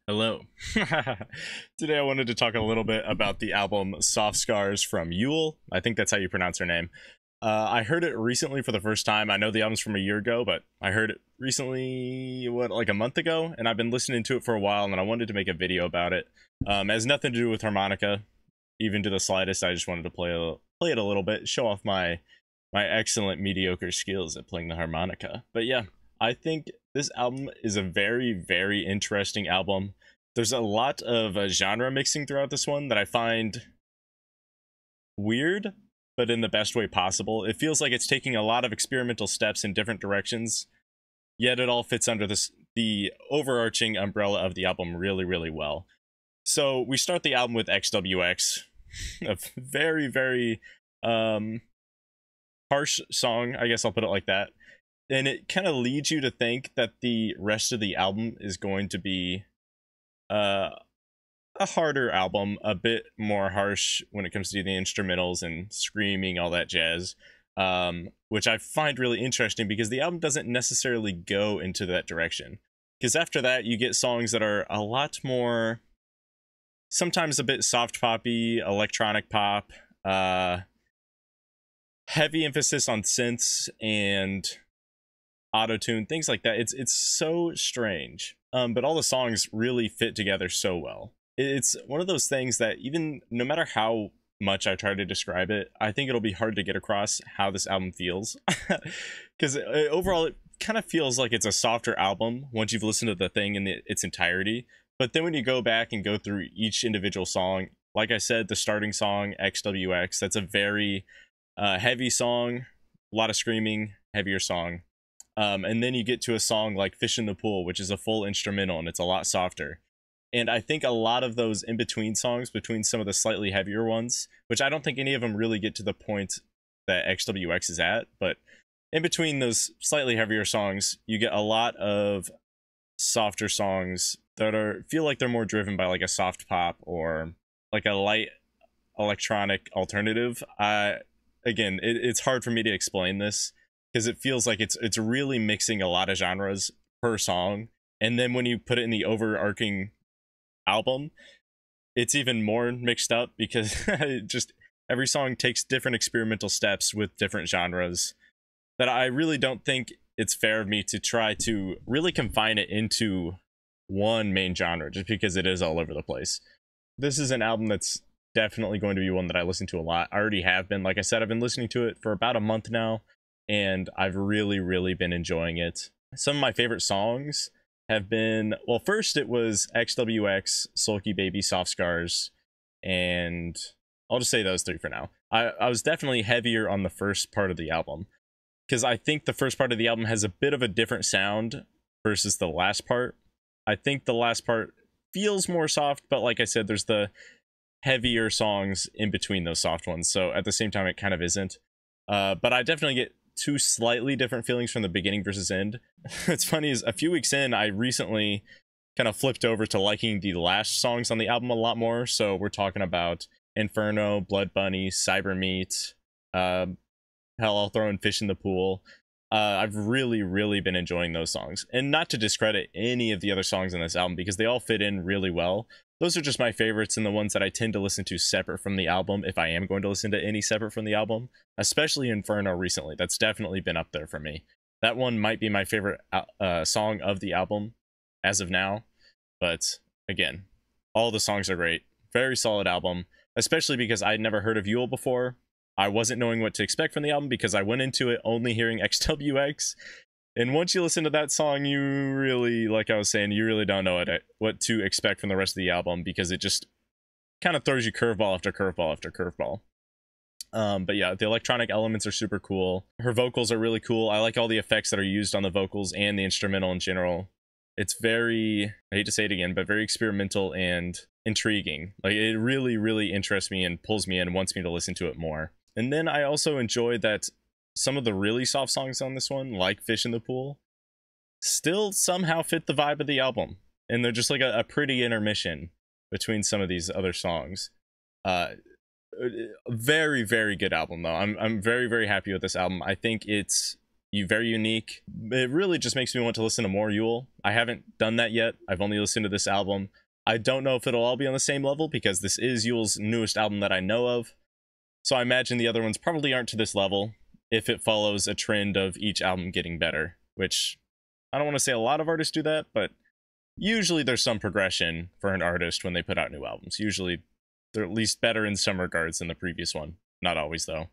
Hello. Today I wanted to talk a little bit about the album Soft Scars from Yeule. I think that's how you pronounce her name. I heard it recently for the first time. I know the album's from a year ago, but I heard it recently, like a month ago, and I've been listening to it for a while, and I wanted to make a video about it. It has nothing to do with harmonica, even to the slightest. I just wanted to play it a little bit, show off my excellent mediocre skills at playing the harmonica. But yeah, I think this album is a very, very interesting album. There's a lot of genre mixing throughout this one that I find weird, but in the best way possible. It feels like it's taking a lot of experimental steps in different directions, yet it all fits under the overarching umbrella of the album really, really well. So we start the album with XWX, a very, very harsh song, I guess I'll put it like that. And it kind of leads you to think that the rest of the album is going to be a harder album, a bit more harsh when it comes to the instrumentals and screaming, all that jazz, which I find really interesting because the album doesn't necessarily go into that direction. Because after that, you get songs that are a lot more, sometimes a bit soft poppy, electronic pop, heavy emphasis on synths and auto-tune, things like that. It's so strange, but all the songs really fit together so well. It's one of those things that even no matter how much I try to describe it, I think it'll be hard to get across how this album feels, because overall it kind of feels like it's a softer album once you've listened to the thing in its entirety. But then when you go back and go through each individual song, like I said, the starting song XWX, that's a very heavy song, a lot of screaming, heavier song. And then you get to a song like Fish in the Pool, which is a full instrumental, and it's a lot softer. And I think a lot of those in-between songs, between some of the slightly heavier ones, which I don't think any of them really get to the point that XWX is at, but in between those slightly heavier songs, you get a lot of softer songs that feel like they're more driven by like a soft pop or like a light electronic alternative. Again, it's hard for me to explain this, because it feels like it's really mixing a lot of genres per song. And then when you put it in the overarching album, it's even more mixed up because just every song takes different experimental steps with different genres that I really don't think it's fair of me to try to really confine it into one main genre just because it is all over the place. This is an album that's definitely going to be one that I listen to a lot. I already have been. Like I said, I've been listening to it for about a month now, and I've really, really been enjoying it. Some of my favorite songs have been, well, first it was XWX, Sulky Baby, Soft Scars, and I'll just say those three for now. I was definitely heavier on the first part of the album, because I think the first part of the album has a bit of a different sound versus the last part. I think the last part feels more soft, but like I said, there's the heavier songs in between those soft ones, so at the same time it kind of isn't. But I definitely get two slightly different feelings from the beginning versus end. It's funny, is a few weeks in, I recently kind of flipped over to liking the last songs on the album a lot more. So we're talking about Inferno, Blood Bunny, Cyber Meat, hell, I'll throw in Fish in the Pool. I've really, really been enjoying those songs. And not to discredit any of the other songs on this album, because they all fit in really well. Those are just my favorites and the ones that I tend to listen to separate from the album, if I am going to listen to any separate from the album. Especially Inferno recently. That's definitely been up there for me. That one might be my favorite song of the album as of now. But again, all the songs are great. Very solid album. Especially because I'd never heard of Yeule before. I wasn't knowing what to expect from the album because I went into it only hearing XWX. And once you listen to that song, you really, like I was saying, you really don't know what to expect from the rest of the album, because it just kind of throws you curveball after curveball after curveball. But yeah, the electronic elements are super cool. Her vocals are really cool. I like all the effects that are used on the vocals and the instrumental in general. It's very, I hate to say it again, but very experimental and intriguing. Like, it really, really interests me and pulls me in and wants me to listen to it more. And then I also enjoy that some of the really soft songs on this one, like Fish in the Pool, still somehow fit the vibe of the album. And they're just like a pretty intermission between some of these other songs. Very, very good album, though. I'm very, very happy with this album. I think it's very unique. It really just makes me want to listen to more Yeule. I haven't done that yet. I've only listened to this album. I don't know if it'll all be on the same level because this is Yeule's newest album that I know of. So I imagine the other ones probably aren't to this level if it follows a trend of each album getting better, which I don't want to say a lot of artists do that, but usually there's some progression for an artist when they put out new albums. Usually they're at least better in some regards than the previous one. Not always though.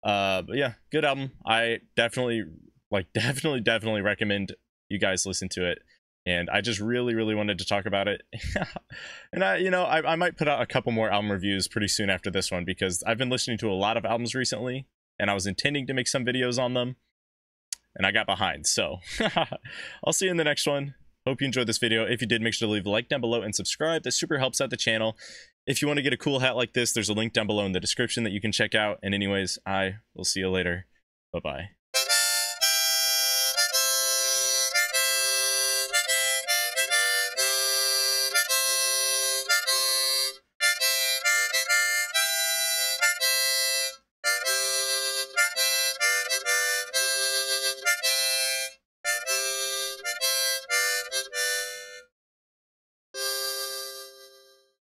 But yeah, good album. I definitely recommend you guys listen to it. And I just really wanted to talk about it. And I might put out a couple more album reviews pretty soon after this one, because I've been listening to a lot of albums recently and I was intending to make some videos on them and I got behind. So I'll see you in the next one. Hope you enjoyed this video. If you did, make sure to leave a like down below and subscribe. That super helps out the channel. If you want to get a cool hat like this, there's a link down below in the description that you can check out. And anyways, I will see you later. Bye-bye.